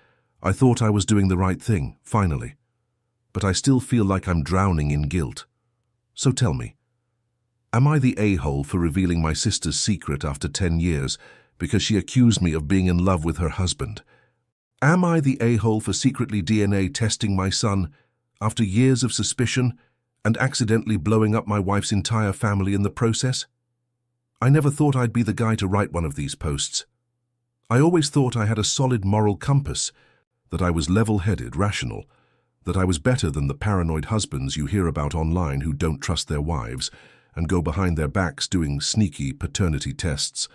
I thought I was doing the right thing, finally. But I still feel like I'm drowning in guilt. So tell me, am I the a-hole for revealing my sister's secret after 10 years because she accused me of being in love with her husband? Am I the a-hole for secretly DNA testing my son after years of suspicion and accidentally blowing up my wife's entire family in the process? I never thought I'd be the guy to write one of these posts. I always thought I had a solid moral compass, that I was level-headed, rational, that I was better than the paranoid husbands you hear about online who don't trust their wives and go behind their backs doing sneaky paternity tests.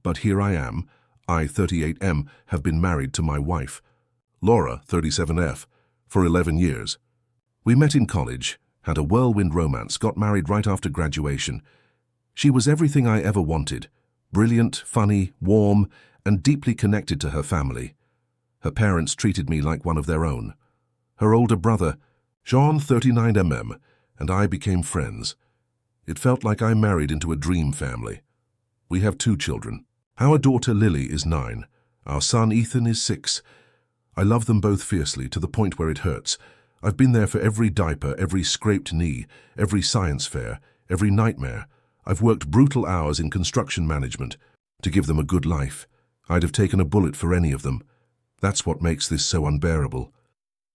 But here I am, I, 38M, have been married to my wife, Laura, 37F, for 11 years. We met in college, had a whirlwind romance, got married right after graduation. She was everything I ever wanted, brilliant, funny, warm, and deeply connected to her family. Her parents treated me like one of their own. Her older brother, Jean, 39mm, and I became friends. It felt like I married into a dream family. We have 2 children. Our daughter Lily is 9. Our son Ethan is 6. I love them both fiercely to the point where it hurts. I've been there for every diaper, every scraped knee, every science fair, every nightmare. I've worked brutal hours in construction management to give them a good life. I'd have taken a bullet for any of them. That's what makes this so unbearable.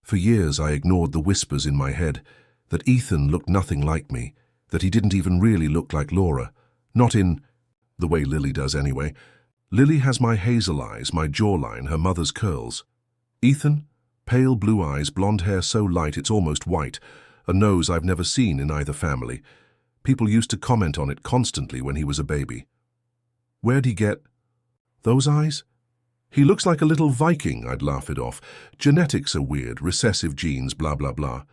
For years I ignored the whispers in my head that Ethan looked nothing like me, that he didn't even really look like Laura. Not in the way Lily does anyway. Lily has my hazel eyes, my jawline, her mother's curls. Ethan? Pale blue eyes, blonde hair so light it's almost white, a nose I've never seen in either family. People used to comment on it constantly when he was a baby. Where'd he get those eyes? He looks like a little Viking, I'd laugh it off. Genetics are weird, recessive genes, blah, blah, blah.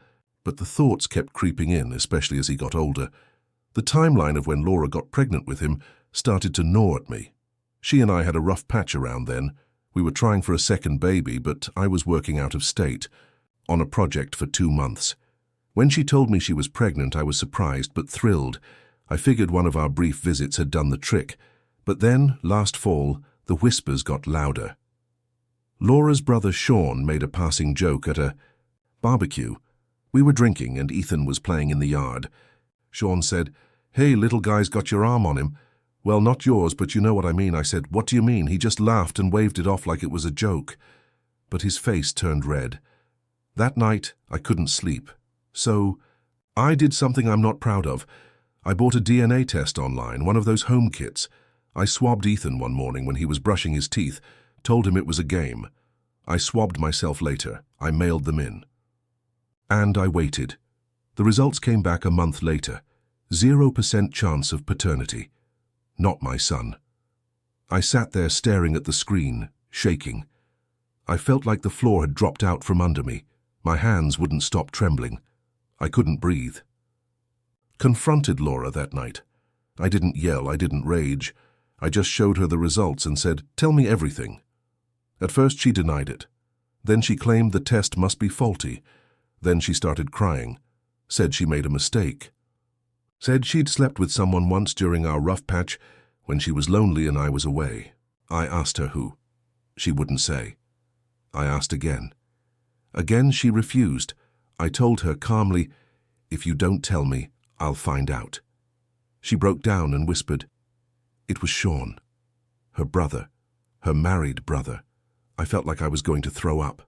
But the thoughts kept creeping in, especially as he got older. The timeline of when Laura got pregnant with him started to gnaw at me. She and I had a rough patch around then. We were trying for a second baby, but I was working out of state, on a project for 2 months. When she told me she was pregnant, I was surprised but thrilled. I figured one of our brief visits had done the trick. But then, last fall, the whispers got louder. Laura's brother Sean made a passing joke at a barbecue. We were drinking and Ethan was playing in the yard. Sean said, "Hey, little guy's got your arm on him." "Well, not yours, but you know what I mean." I said, "What do you mean?" He just laughed and waved it off like it was a joke. But his face turned red. That night, I couldn't sleep. So, I did something I'm not proud of. I bought a DNA test online, one of those home kits. I swabbed Ethan one morning when he was brushing his teeth, told him it was a game. I swabbed myself later. I mailed them in. And I waited. The results came back a month later. 0% chance of paternity. Not my son. I sat there staring at the screen, shaking. I felt like the floor had dropped out from under me. My hands wouldn't stop trembling. I couldn't breathe. Confronted Laura that night. I didn't yell, I didn't rage. I just showed her the results and said, "Tell me everything." At first she denied it. Then she claimed the test must be faulty. Then she started crying. Said she made a mistake. Said she'd slept with someone once during our rough patch when she was lonely and I was away. I asked her who. She wouldn't say. I asked again. Again she refused. I told her calmly, "If you don't tell me, I'll find out." She broke down and whispered, "It was Sean, her brother, her married brother." I felt like I was going to throw up.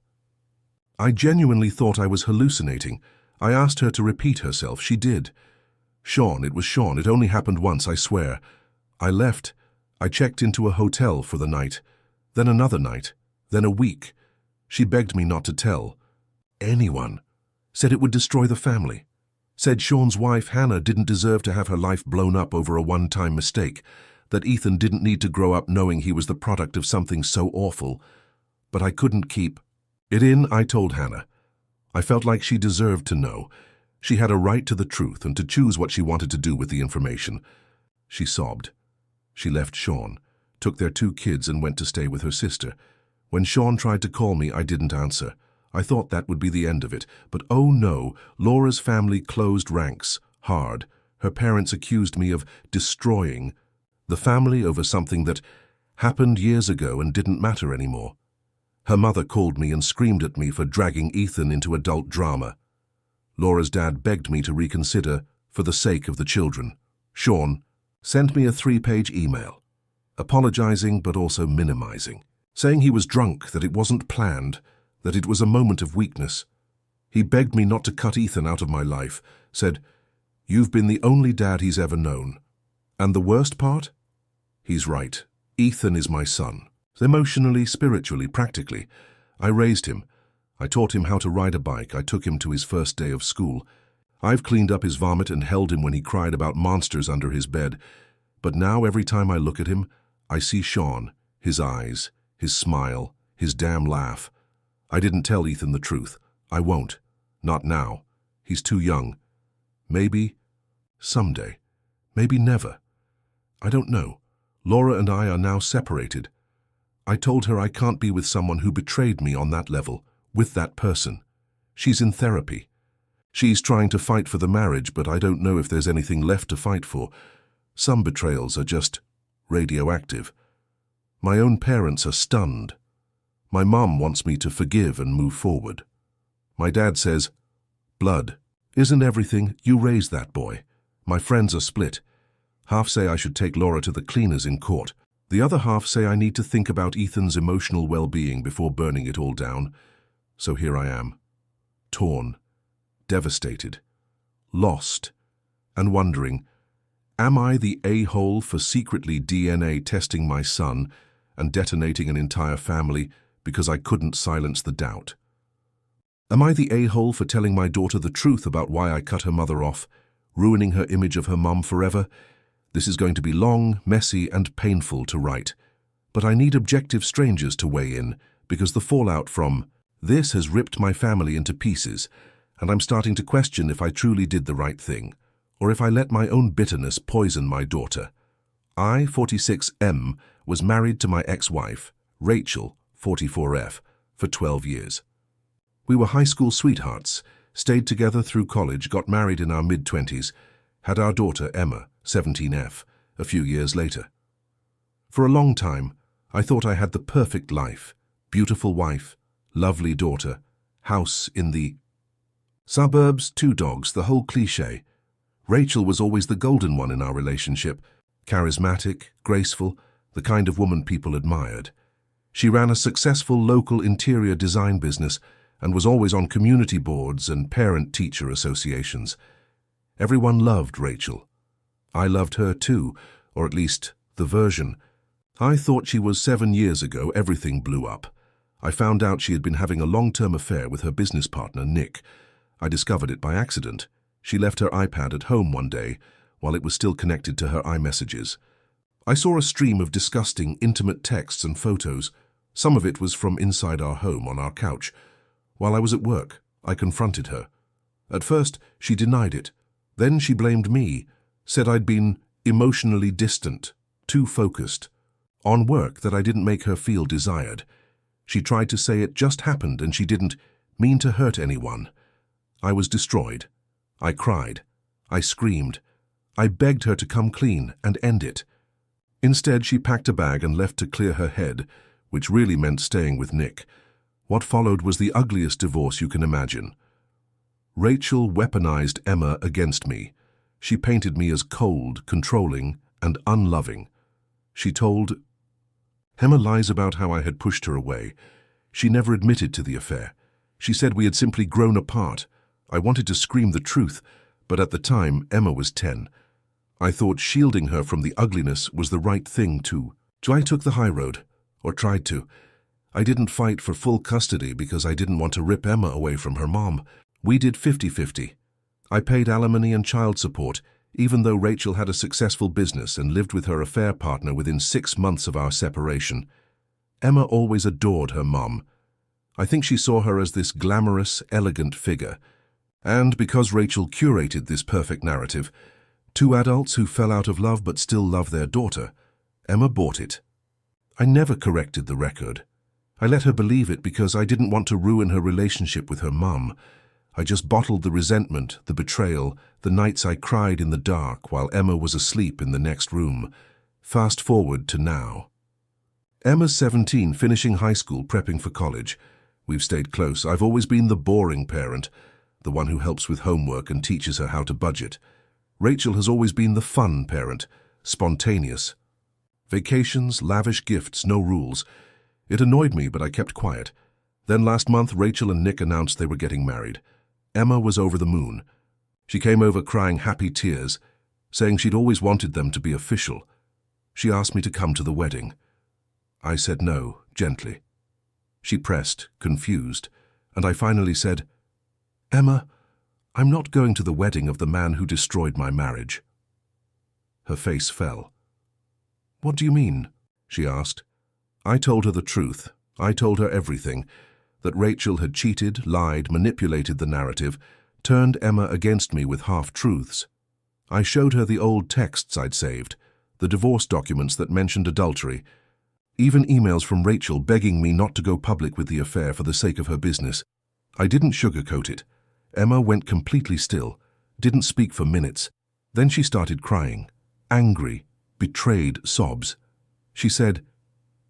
I genuinely thought I was hallucinating. I asked her to repeat herself. She did. "Sean, it was Sean. It only happened once, I swear." I left. I checked into a hotel for the night, then another night, then a week. She begged me not to tell anyone. Said it would destroy the family. Said Sean's wife, Hannah, didn't deserve to have her life blown up over a one-time mistake, that Ethan didn't need to grow up knowing he was the product of something so awful. But I couldn't keep it in. I told Hannah. I felt like she deserved to know. She had a right to the truth and to choose what she wanted to do with the information. She sobbed. She left Sean, took their 2 kids and went to stay with her sister. When Sean tried to call me, I didn't answer. I thought that would be the end of it, but oh no, Laura's family closed ranks, hard. Her parents accused me of destroying the family over something that happened years ago and didn't matter anymore. Her mother called me and screamed at me for dragging Ethan into adult drama. Laura's dad begged me to reconsider for the sake of the children. Sean sent me a 3-page email, apologizing but also minimizing, saying he was drunk, that it wasn't planned, that it was a moment of weakness. He begged me not to cut Ethan out of my life, said, "You've been the only dad he's ever known. And the worst part? He's right. Ethan is my son. Emotionally, spiritually, practically. I raised him. I taught him how to ride a bike. I took him to his first day of school. I've cleaned up his vomit and held him when he cried about monsters under his bed. But now every time I look at him, I see Sean, his eyes, his smile, his damn laugh. I didn't tell Ethan the truth. I won't. Not now. He's too young. Maybe someday. Maybe never. I don't know. Laura and I are now separated. I told her I can't be with someone who betrayed me on that level, with that person. She's in therapy. She's trying to fight for the marriage, but I don't know if there's anything left to fight for. Some betrayals are just radioactive. My own parents are stunned. My mom wants me to forgive and move forward. My dad says, "Blood isn't everything. You raised that boy." My friends are split. Half say I should take Laura to the cleaners in court. The other half say I need to think about Ethan's emotional well-being before burning it all down. So here I am, torn, devastated, lost, and wondering, am I the a-hole for secretly DNA testing my son and detonating an entire family because I couldn't silence the doubt? Am I the a-hole for telling my daughter the truth about why I cut her mother off, ruining her image of her mum forever? This is going to be long, messy, and painful to write. But I need objective strangers to weigh in, because the fallout from this has ripped my family into pieces, and I'm starting to question if I truly did the right thing, or if I let my own bitterness poison my daughter. I, 46M, was married to my ex-wife, Rachel, 44F, for 12 years. We were high school sweethearts, stayed together through college, got married in our mid-20s, had our daughter, Emma, 17F, a few years later. For a long time, I thought I had the perfect life, beautiful wife, lovely daughter, house in the suburbs, 2 dogs, the whole cliché. Rachel was always the golden one in our relationship, charismatic, graceful, the kind of woman people admired. She ran a successful local interior design business and was always on community boards and parent-teacher associations. Everyone loved Rachel. I loved her too, or at least the version. I thought she was 7 years ago. Everything blew up. I found out she had been having a long-term affair with her business partner, Nick. I discovered it by accident. She left her iPad at home one day while it was still connected to her iMessages. I saw a stream of disgusting, intimate texts and photos. Some of it was from inside our home on our couch. While I was at work, I confronted her. At first, she denied it. Then she blamed me, said I'd been emotionally distant, too focused, on work, that I didn't make her feel desired. She tried to say it just happened and she didn't mean to hurt anyone. I was destroyed. I cried. I screamed. I begged her to come clean and end it. Instead, she packed a bag and left to clear her head, which really meant staying with Nick. What followed was the ugliest divorce you can imagine. Rachel weaponized Emma against me. She painted me as cold, controlling, and unloving. She told Emma lies about how I had pushed her away. She never admitted to the affair. She said we had simply grown apart. I wanted to scream the truth, but at the time, Emma was 10. I thought shielding her from the ugliness was the right thing to. So I took the high road, or tried to. I didn't fight for full custody because I didn't want to rip Emma away from her mom. We did 50-50. I paid alimony and child support, even though Rachel had a successful business and lived with her affair partner within 6 months of our separation. Emma always adored her mom. I think she saw her as this glamorous, elegant figure. And because Rachel curated this perfect narrative, 2 adults who fell out of love but still love their daughter, Emma bought it. I never corrected the record. I let her believe it because I didn't want to ruin her relationship with her mum. I just bottled the resentment, the betrayal, the nights I cried in the dark while Emma was asleep in the next room. Fast forward to now. Emma's 17, finishing high school, prepping for college. We've stayed close. I've always been the boring parent, the one who helps with homework and teaches her how to budget. Rachel has always been the fun parent, spontaneous. Vacations, lavish gifts, no rules. It annoyed me, but I kept quiet. Then last month, Rachel and Nick announced they were getting married. Emma was over the moon. She came over crying happy tears, saying she'd always wanted them to be official. She asked me to come to the wedding. I said no, gently. She pressed, confused, and I finally said, "Emma, I'm not going to the wedding of the man who destroyed my marriage." Her face fell. "What do you mean?" she asked. I told her the truth. I told her everything, that Rachel had cheated, lied, manipulated the narrative, turned Emma against me with half-truths. I showed her the old texts I'd saved, the divorce documents that mentioned adultery, even emails from Rachel begging me not to go public with the affair for the sake of her business. I didn't sugarcoat it. Emma went completely still, didn't speak for minutes. Then she started crying, angry, betrayed sobs. She said,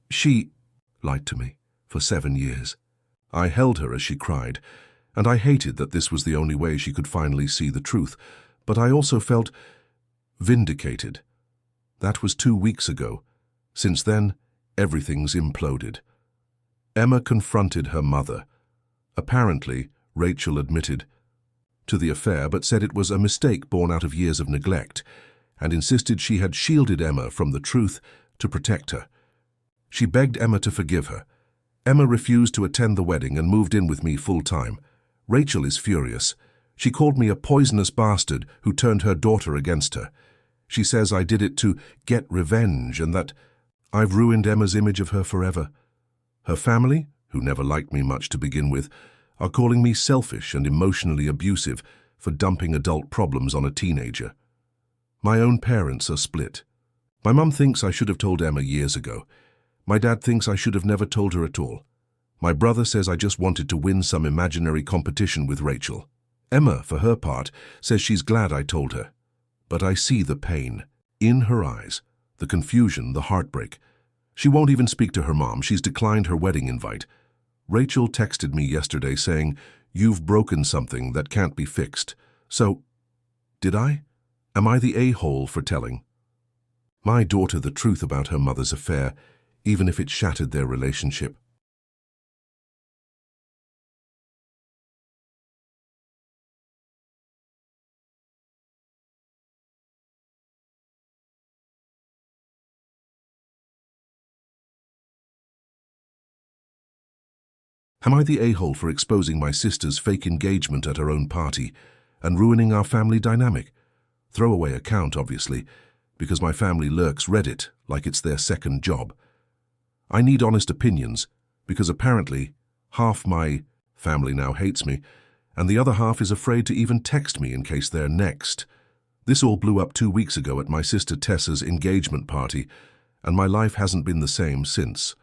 she lied to me for 7 years. I held her as she cried, and I hated that this was the only way she could finally see the truth, but I also felt vindicated. That was 2 weeks ago. Since then, everything's imploded. Emma confronted her mother. Apparently, Rachel admitted to the affair but said it was a mistake born out of years of neglect, and insisted she had shielded Emma from the truth to protect her. She begged Emma to forgive her. Emma refused to attend the wedding and moved in with me full-time. Rachel is furious. She called me a poisonous bastard who turned her daughter against her. She says I did it to get revenge and that I've ruined Emma's image of her forever. Her family, who never liked me much to begin with, are calling me selfish and emotionally abusive for dumping adult problems on a teenager. My own parents are split. My mum thinks I should have told Emma years ago. My dad thinks I should have never told her at all. My brother says I just wanted to win some imaginary competition with Rachel. Emma, for her part, says she's glad I told her. But I see the pain in her eyes, the confusion, the heartbreak. She won't even speak to her mom. She's declined her wedding invite. Rachel texted me yesterday saying, "You've broken something that can't be fixed." So, did I? Am I the a-hole for telling my daughter the truth about her mother's affair, even if it shattered their relationship? Am I the a-hole for exposing my sister's fake engagement at her own party and ruining our family dynamic? Throwaway account, obviously, because my family lurks Reddit like it's their second job. I need honest opinions, because apparently half my family now hates me, and the other half is afraid to even text me in case they're next. This all blew up 2 weeks ago at my sister Tessa's engagement party, and my life hasn't been the same since.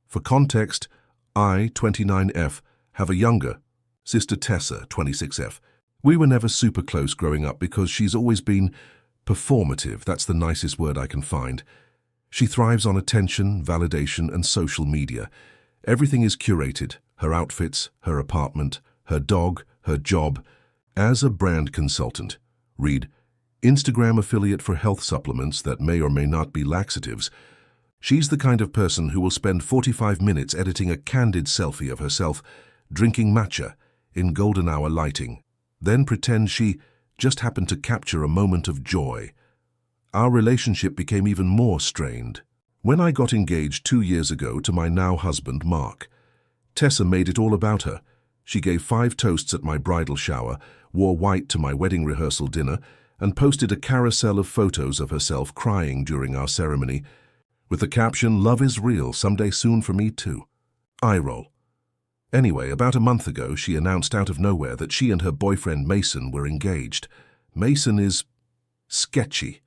For context, I, 29F, have a younger, sister Tessa, 26F. We were never super close growing up because she's always been performative. That's the nicest word I can find. She thrives on attention, validation, and social media. Everything is curated: her outfits, her apartment, her dog, her job. As a brand consultant, read Instagram affiliate for health supplements that may or may not be laxatives, she's the kind of person who will spend 45 minutes editing a candid selfie of herself drinking matcha in golden hour lighting, then pretend she just happened to capture a moment of joy. Our relationship became even more strained. When I got engaged 2 years ago to my now husband, Mark, Tessa made it all about her. She gave 5 toasts at my bridal shower, wore white to my wedding rehearsal dinner, and posted a carousel of photos of herself crying during our ceremony, with the caption, "Love is real, someday soon for me too." Eye roll. Anyway, about a month ago, she announced out of nowhere that she and her boyfriend Mason were engaged. Mason is sketchy.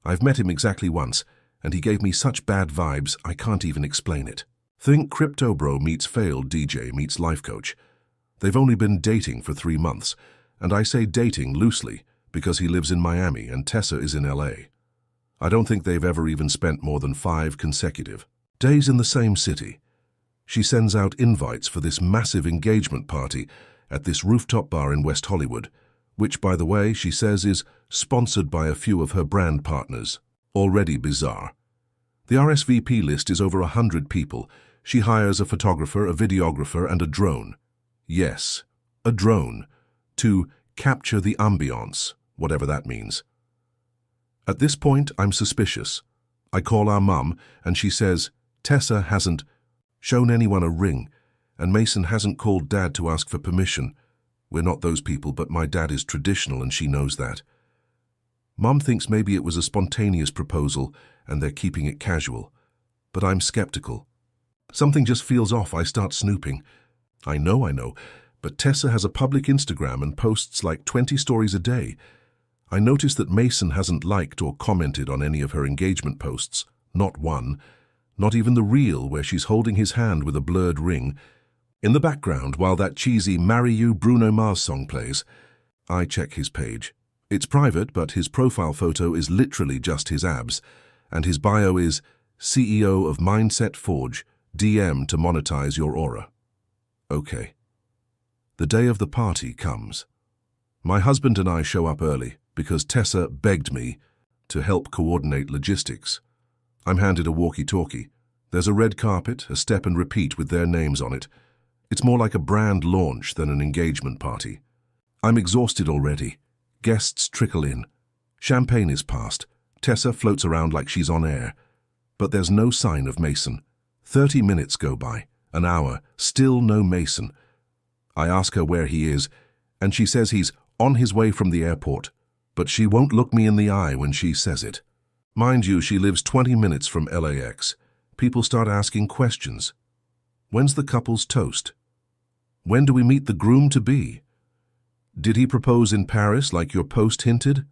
I've met him exactly once, and he gave me such bad vibes I can't even explain it. Think crypto bro meets failed DJ meets life coach. They've only been dating for 3 months, and I say dating loosely because he lives in Miami and Tessa is in LA. I don't think they've ever even spent more than 5 consecutive days in the same city. She sends out invites for this massive engagement party at this rooftop bar in West Hollywood, which, by the way, she says is sponsored by a few of her brand partners. Already bizarre. The RSVP list is over 100 people. She hires a photographer, a videographer, and a drone. Yes, a drone, to capture the ambiance, whatever that means. At this point, I'm suspicious. I call our mum, and she says, Tessa hasn't shown anyone a ring, and Mason hasn't called Dad to ask for permission. We're not those people, but my dad is traditional, and she knows that. Mum thinks maybe it was a spontaneous proposal, and they're keeping it casual. But I'm skeptical. Something just feels off. I start snooping. I know, but Tessa has a public Instagram and posts like 20 stories a day. I notice that Mason hasn't liked or commented on any of her engagement posts. Not one. Not even the reel where she's holding his hand with a blurred ring. In the background, while that cheesy Marry You Bruno Mars song plays, I check his page. It's private, but his profile photo is literally just his abs, and his bio is CEO of Mindset Forge, DM to monetize your aura. Okay. The day of the party comes. My husband and I show up early because Tessa begged me to help coordinate logistics. I'm handed a walkie-talkie. There's a red carpet, a step and repeat with their names on it. It's more like a brand launch than an engagement party. I'm exhausted already. Guests trickle in. Champagne is passed. Tessa floats around like she's on air. But there's no sign of Mason. 30 minutes go by. An hour. Still no Mason. I ask her where he is, and she says he's on his way from the airport. But she won't look me in the eye when she says it. Mind you, she lives 20 minutes from LAX. People start asking questions. When's the couple's toast? When do we meet the groom-to-be? Did he propose in Paris like your post hinted?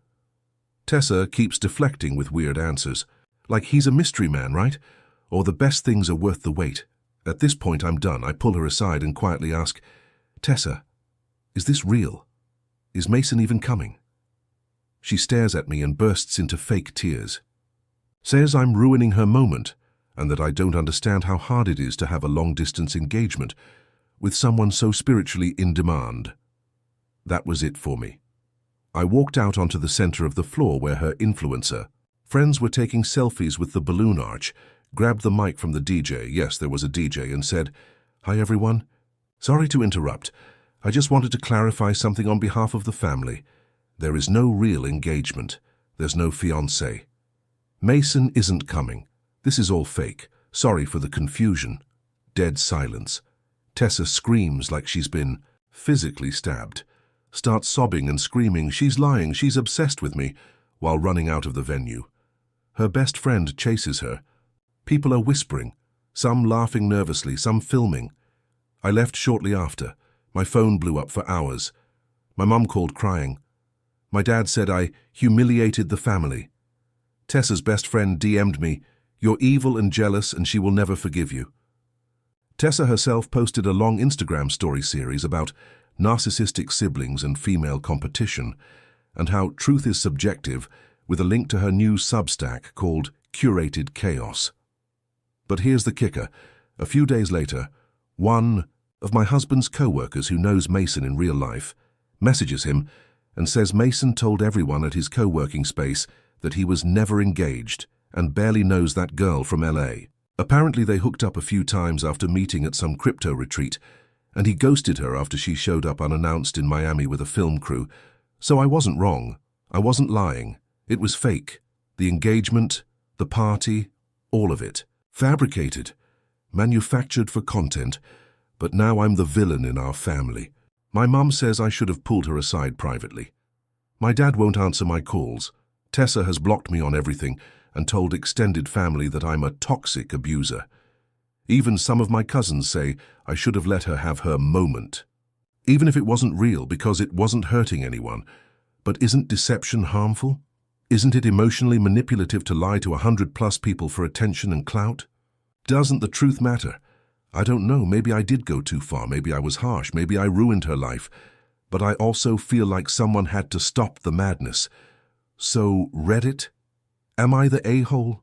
Tessa keeps deflecting with weird answers. Like he's a mystery man, right? Or the best things are worth the wait. At this point, I'm done. I pull her aside and quietly ask, Tessa, is this real? Is Mason even coming? She stares at me and bursts into fake tears. Says I'm ruining her moment and that I don't understand how hard it is to have a long-distance engagement with someone so spiritually in demand. That was it for me. I walked out onto the center of the floor where her influencer friends were taking selfies with the balloon arch, grabbed the mic from the DJ, yes, there was a DJ, and said, Hi everyone. Sorry to interrupt. I just wanted to clarify something on behalf of the family. There is no real engagement. There's no fiancé. Mason isn't coming. This is all fake. Sorry for the confusion. Dead silence. Tessa screams like she's been physically stabbed. Starts sobbing and screaming, she's lying, she's obsessed with me, while running out of the venue. Her best friend chases her. People are whispering, some laughing nervously, some filming. I left shortly after. My phone blew up for hours. My mum called crying. My dad said I humiliated the family. Tessa's best friend DM'd me, You're evil and jealous and she will never forgive you. Tessa herself posted a long Instagram story series about narcissistic siblings and female competition, and how truth is subjective, with a link to her new Substack called Curated Chaos. But here's the kicker. A few days later, one of my husband's co-workers who knows Mason in real life messages him and says Mason told everyone at his co-working space that he was never engaged and barely knows that girl from LA. Apparently they hooked up a few times after meeting at some crypto retreat, and he ghosted her after she showed up unannounced in Miami with a film crew. So I wasn't wrong. I wasn't lying. It was fake. The engagement, the party, all of it. Fabricated. Manufactured for content. But now I'm the villain in our family. My mum says I should have pulled her aside privately. My dad won't answer my calls. Tessa has blocked me on everything and told extended family that I'm a toxic abuser. Even some of my cousins say I should have let her have her moment. Even if it wasn't real because it wasn't hurting anyone. But isn't deception harmful? Isn't it emotionally manipulative to lie to 100+ people for attention and clout? Doesn't the truth matter? I don't know, maybe I did go too far, maybe I was harsh, maybe I ruined her life. But I also feel like someone had to stop the madness. So, Reddit, am I the a-hole?